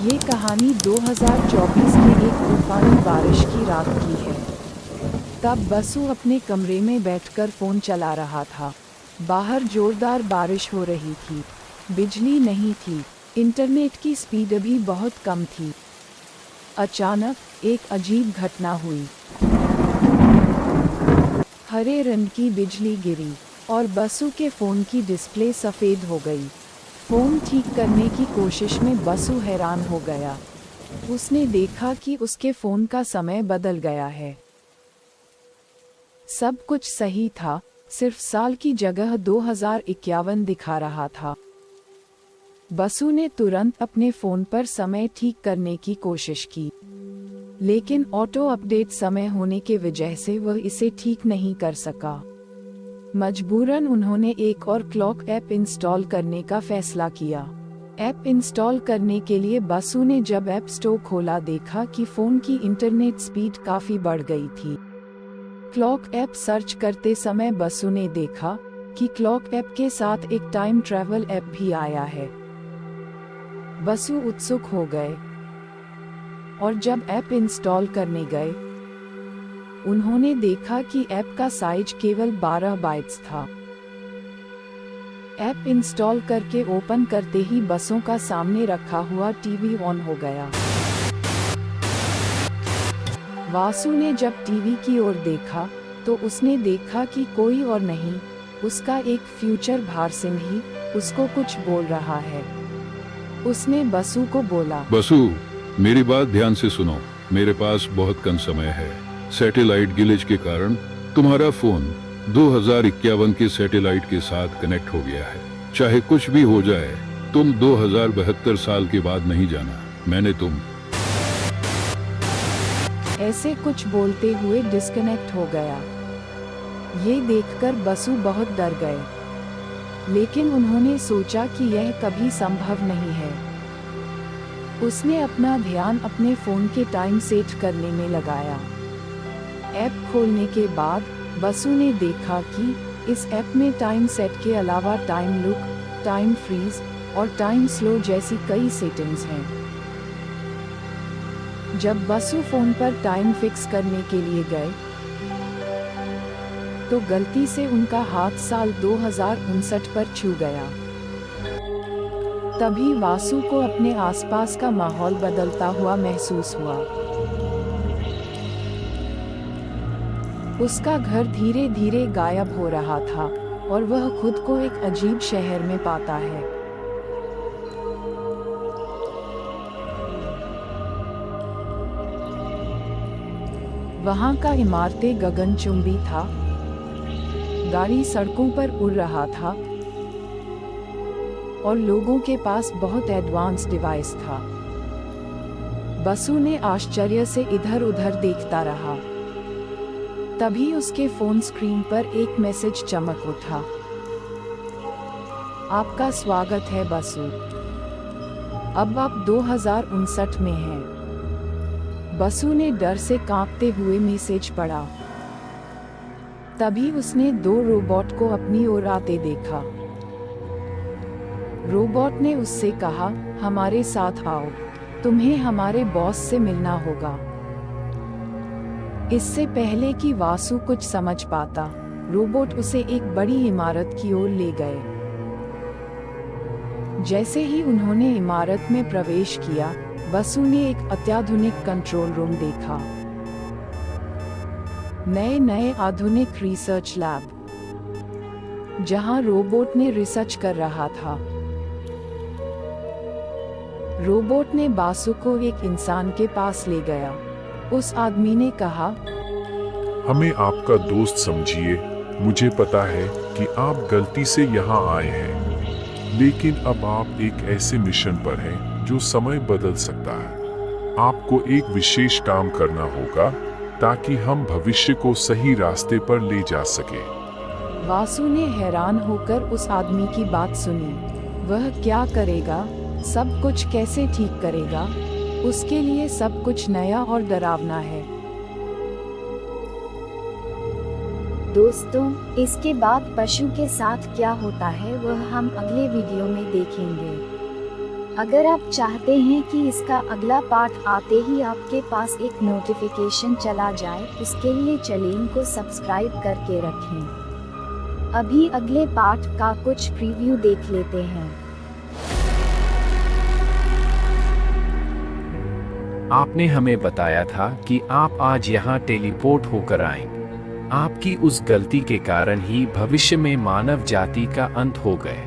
ये कहानी 2024 के एक तूफानी बारिश की रात की है। तब बसु अपने कमरे में बैठकर फ़ोन चला रहा था। बाहर जोरदार बारिश हो रही थी। बिजली नहीं थी। इंटरनेट की स्पीड भी बहुत कम थी। अचानक एक अजीब घटना हुई। हरे रंग की बिजली गिरी और बसु के फ़ोन की डिस्प्ले सफ़ेद हो गई। फ़ोन ठीक करने की कोशिश में बसु हैरान हो गया। उसने देखा कि उसके फ़ोन का समय बदल गया है। सब कुछ सही था, सिर्फ साल की जगह 2051 दिखा रहा था। बसु ने तुरंत अपने फ़ोन पर समय ठीक करने की कोशिश की, लेकिन ऑटो अपडेट समय होने के वजह से वह इसे ठीक नहीं कर सका। मजबूरन उन्होंने एक और क्लॉक ऐप इंस्टॉल करने का फैसला किया। ऐप इंस्टॉल करने के लिए बसु ने जब ऐप स्टोर खोला, देखा कि फ़ोन की इंटरनेट स्पीड काफ़ी बढ़ गई थी। क्लॉक ऐप सर्च करते समय बसु ने देखा कि क्लॉक ऐप के साथ एक टाइम ट्रैवल ऐप भी आया है। बसु उत्सुक हो गए और जब ऐप इंस्टॉल करने गए, उन्होंने देखा कि ऐप का साइज केवल 12 बाइट्स था। ऐप इंस्टॉल करके ओपन करते ही बसों का सामने रखा हुआ टीवी ऑन हो गया। वासु ने जब टीवी की ओर देखा तो उसने देखा कि कोई और नहीं, उसका एक फ्यूचर भारसिंह ही उसको कुछ बोल रहा है। उसने बसु को बोला, बसु, मेरी बात ध्यान से सुनो। मेरे पास बहुत कम समय है। सैटेलाइट गिलिच के कारण तुम्हारा फोन 2051 के सैटेलाइट के साथ कनेक्ट हो गया है। चाहे कुछ भी हो जाए, तुम 2072 साल के बाद नहीं जाना। मैंने तुम ऐसे कुछ बोलते हुए डिस्कनेक्ट हो गया। ये देखकर बसु बहुत डर गए, लेकिन उन्होंने सोचा कि यह कभी संभव नहीं है। उसने अपना ध्यान अपने फ़ोन के टाइम सेट करने में लगाया। ऐप खोलने के बाद बसु ने देखा कि इस ऐप में टाइम सेट के अलावा टाइम लुक, टाइम फ्रीज और टाइम स्लो जैसी कई सेटिंग्स हैं। जब बसु फ़ोन पर टाइम फिक्स करने के लिए गए, तो गलती से उनका हाथ साल 2059 पर छू गया। तभी वासु को अपने आसपास का माहौल बदलता हुआ महसूस हुआ। उसका घर धीरे धीरे गायब हो रहा था और वह खुद को एक अजीब शहर में पाता है। वहाँ का इमारतें गगनचुंबी था, गाड़ी सड़कों पर उड़ रहा था और लोगों के पास बहुत एडवांस डिवाइस था। बसु ने आश्चर्य से इधर उधर देखता रहा। तभी उसके फोन स्क्रीन पर एक मैसेज चमक उठा। आपका स्वागत है बसु। अब आप 2059 में हैं। बसु ने डर से कांपते हुए मैसेज पढ़ा। तभी उसने दो रोबोट को अपनी ओर आते देखा। रोबोट ने उससे कहा, हमारे साथ आओ, तुम्हें हमारे बॉस से मिलना होगा। इससे पहले कि वासु कुछ समझ पाता, रोबोट उसे एक बड़ी इमारत की ओर ले गए। जैसे ही उन्होंने इमारत में प्रवेश किया, बसु ने एक अत्याधुनिक कंट्रोल रूम देखा। नए आधुनिक रिसर्च लैब, जहां रोबोट ने रिसर्च कर रहा था। रोबोट ने बासु को एक इंसान के पास ले गया। उस आदमी ने कहा, हमें आपका दोस्त समझिए। मुझे पता है कि आप गलती से यहाँ आए हैं, लेकिन अब आप एक ऐसे मिशन पर हैं जो समय बदल सकता है। आपको एक विशेष काम करना होगा ताकि हम भविष्य को सही रास्ते पर ले जा सके। वासु ने हैरान होकर उस आदमी की बात सुनी। वह क्या करेगा? सब कुछ कैसे ठीक करेगा? उसके लिए सब कुछ नया और डरावना है। दोस्तों, इसके बाद पशु के साथ क्या होता है वह हम अगले वीडियो में देखेंगे। अगर आप चाहते हैं कि इसका अगला पार्ट आते ही आपके पास एक नोटिफिकेशन चला जाए, उसके लिए चैनल को सब्सक्राइब करके रखें। अभी अगले पार्ट का कुछ प्रीव्यू देख लेते हैं। आपने हमें बताया था कि आप आज यहाँ टेलीपोर्ट होकर आएंगे। आपकी उस गलती के कारण ही भविष्य में मानव जाति का अंत हो गए।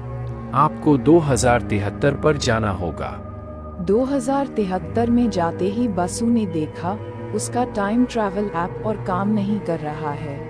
आपको 2073 पर जाना होगा। 2073 में जाते ही बसु ने देखा उसका टाइम ट्रैवल ऐप और काम नहीं कर रहा है।